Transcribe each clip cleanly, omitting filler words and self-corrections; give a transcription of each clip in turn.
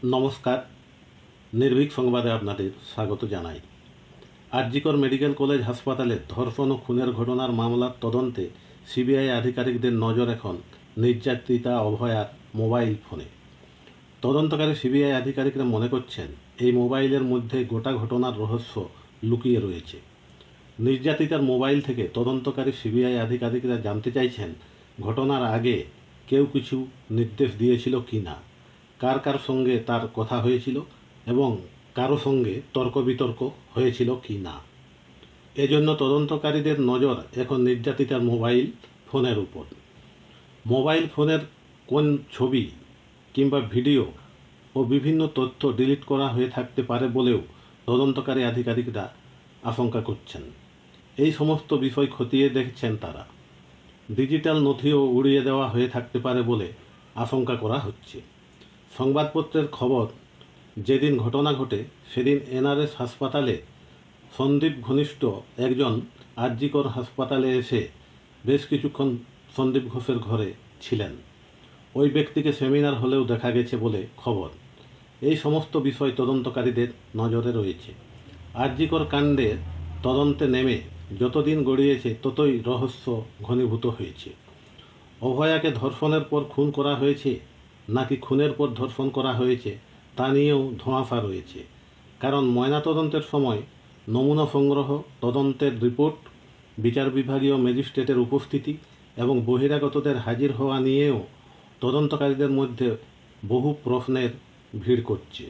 নমস্কার। নির্ভীক সংবাদে আপনাদের স্বাগত জানাই। আরজিকর মেডিকেল কলেজ হাসপাতালে ধর্ষণ ও খুনের ঘটনার মামলার তদন্তে সিবিআই আধিকারিকদের নজর এখন নির্যাতিতা অভয়ার মোবাইল ফোনে। তদন্তকারী সিবিআই আধিকারিকরা মনে করছেন এই মোবাইলের মধ্যে গোটা ঘটনার রহস্য লুকিয়ে রয়েছে। নির্যাতিতার মোবাইল থেকে তদন্তকারী সিবিআই আধিকারিকরা জানতে চাইছেন ঘটনার আগে কেউ কিছু নির্দেশ দিয়েছিল কি না, কার কার সঙ্গে তার কথা হয়েছিল এবং কারো সঙ্গে তর্ক বিতর্ক হয়েছিল কি না। এজন্য তদন্তকারীদের নজর এখন নির্যাতিতার মোবাইল ফোনের উপর। মোবাইল ফোনের কোন ছবি কিংবা ভিডিও ও বিভিন্ন তথ্য ডিলিট করা হয়ে থাকতে পারে বলেও তদন্তকারী আধিকারিকরা আশঙ্কা করছেন। এই সমস্ত বিষয় খতিয়ে দেখছেন তারা। ডিজিটাল নথিও উড়িয়ে দেওয়া হয়ে থাকতে পারে বলে আশঙ্কা করা হচ্ছে। সংবাদপত্রের খবর, যেদিন ঘটনা ঘটে সেদিন এনআরএস হাসপাতালে সন্দীপ ঘনিষ্ঠ একজন আরজিকর হাসপাতালে এসে বেশ কিছুক্ষণ সন্দীপ ঘোষের ঘরে ছিলেন। ওই ব্যক্তিকে সেমিনার হলেও দেখা গেছে বলে খবর। এই সমস্ত বিষয় তদন্তকারীদের নজরে রয়েছে। আরজিকর কাণ্ডের তদন্তে নেমে যতদিন গড়িয়েছে ততই রহস্য ঘনীভূত হয়েছে। অভয়াকে ধর্ষণের পর খুন করা হয়েছে নাকি খুনের পর ধর্ষণ করা হয়েছে তা নিয়েও ধোঁয়াশা রয়েছে। কারণ ময়নাতদন্তের সময় নমুনা সংগ্রহ, তদন্তের রিপোর্ট, বিচার বিভাগীয় ম্যাজিস্ট্রেটের উপস্থিতি এবং বহিরাগতদের হাজির হওয়া নিয়েও তদন্তকারীদের মধ্যে বহু প্রশ্নের ভিড় করছে।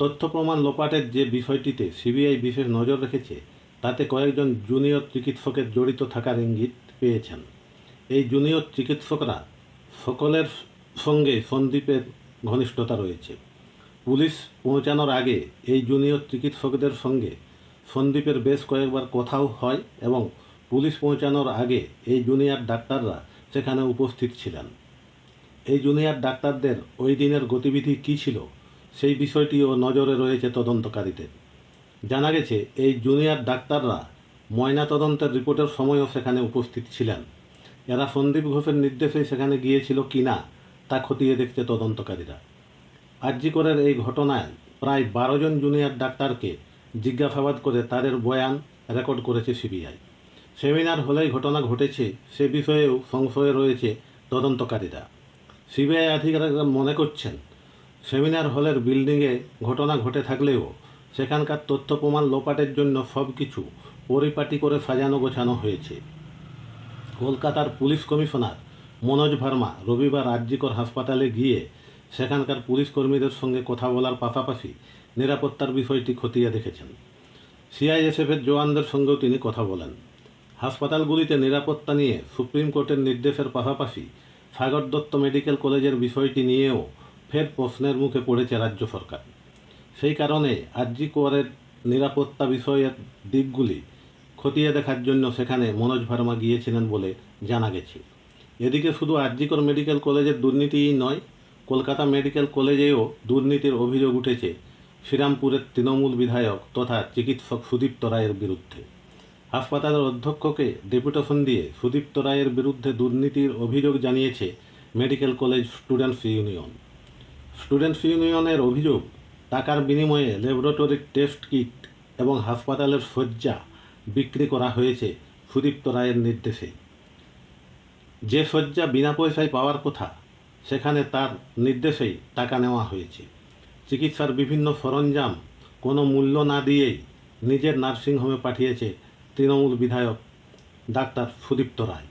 তথ্য প্রমাণ লোপাটের যে বিষয়টিতে সিবিআই বিশেষ নজর রেখেছে তাতে কয়েকজন জুনিয়র চিকিৎসকের জড়িত থাকার ইঙ্গিত পেয়েছেন। এই জুনিয়র চিকিৎসকরা সকলের সঙ্গে সন্দীপের ঘনিষ্ঠতা রয়েছে। পুলিশ পৌঁছানোর আগে এই জুনিয়র চিকিৎসকদের সঙ্গে সন্দীপের বেশ কয়েকবার কথাও হয় এবং পুলিশ পৌঁছানোর আগে এই জুনিয়র ডাক্তাররা সেখানে উপস্থিত ছিলেন। এই জুনিয়র ডাক্তারদের ওই দিনের গতিবিধি কী ছিল সেই বিষয়টিও নজরে রয়েছে তদন্তকারীদের। জানা গেছে এই জুনিয়র ডাক্তাররা ময়নাতদন্তের রিপোর্টের সময়ও সেখানে উপস্থিত ছিলেন। এরা সন্দীপ ঘোষের নির্দেশে সেখানে গিয়েছিল কি না তা খতিয়ে দেখছে তদন্তকারীরা। আরজিকরের এই ঘটনায় প্রায় 12 জন জুনিয়র ডাক্তারকে জিজ্ঞাসাবাদ করে তাদের বয়ান রেকর্ড করেছে সিবিআই। সেমিনার হলেই ঘটনা ঘটেছে সে বিষয়েও সংশয়ে রয়েছে তদন্তকারীরা। সিবিআই আধিকারিকরা মনে করছেন সেমিনার হলের বিল্ডিংয়ে ঘটনা ঘটে থাকলেও সেখানকার তথ্য প্রমাণ লোপাটের জন্য সব কিছু পরিপাটি করে সাজানো গোছানো হয়েছে। কলকাতার পুলিশ কমিশনার মনোজ ভার্মা রবিবার আরজিকর হাসপাতালে গিয়ে সেখানকার পুলিশ কর্মীদের সঙ্গে কথা বলার পাশাপাশি নিরাপত্তার বিষয়টি খতিয়ে দেখেছেন। সিআইএসএফের জওয়ানদের সঙ্গেও তিনি কথা বলেন। হাসপাতালগুলিতে নিরাপত্তা নিয়ে সুপ্রিম কোর্টের নির্দেশের পাশাপাশি সাগর দত্ত মেডিকেল কলেজের বিষয়টি নিয়েও ফের প্রশ্নের মুখে পড়েছে রাজ্য সরকার। সেই কারণে আরজিকরের নিরাপত্তা বিষয়ের দিকগুলি খতিয়ে দেখার জন্য সেখানে মনোজ ভার্মা গিয়েছিলেন বলে জানা গেছে। এদিকে শুধু আরজিকর মেডিকেল কলেজের দুর্নীতিই নয়, কলকাতা মেডিকেল কলেজেও দুর্নীতির অভিযোগ উঠেছে শ্রীরামপুরের তৃণমূল বিধায়ক তথা চিকিৎসক সুদীপ্ত রায়ের বিরুদ্ধে। হাসপাতালের অধ্যক্ষকে ডেপুটেশন দিয়ে সুদীপ্ত রায়ের বিরুদ্ধে দুর্নীতির অভিযোগ জানিয়েছে medical college students union. Students ইউনিয়নের অভিযোগ, টাকার বিনিময়ে ল্যাবরেটরি টেস্ট কিট এবং হাসপাতালের শয্যা বিক্রি করা হয়েছে সুদীপ্ত রায়ের নির্দেশে। যে শয্যা বিনা পয়সায় পাওয়ার কথা সেখানে তার নির্দেশেই টাকা নেওয়া হয়েছে। চিকিৎসার বিভিন্ন সরঞ্জাম কোনো মূল্য না দিয়েই নিজের নার্সিংহোমে পাঠিয়েছে তৃণমূল বিধায়ক ডাক্তার সুদীপ্ত রায়।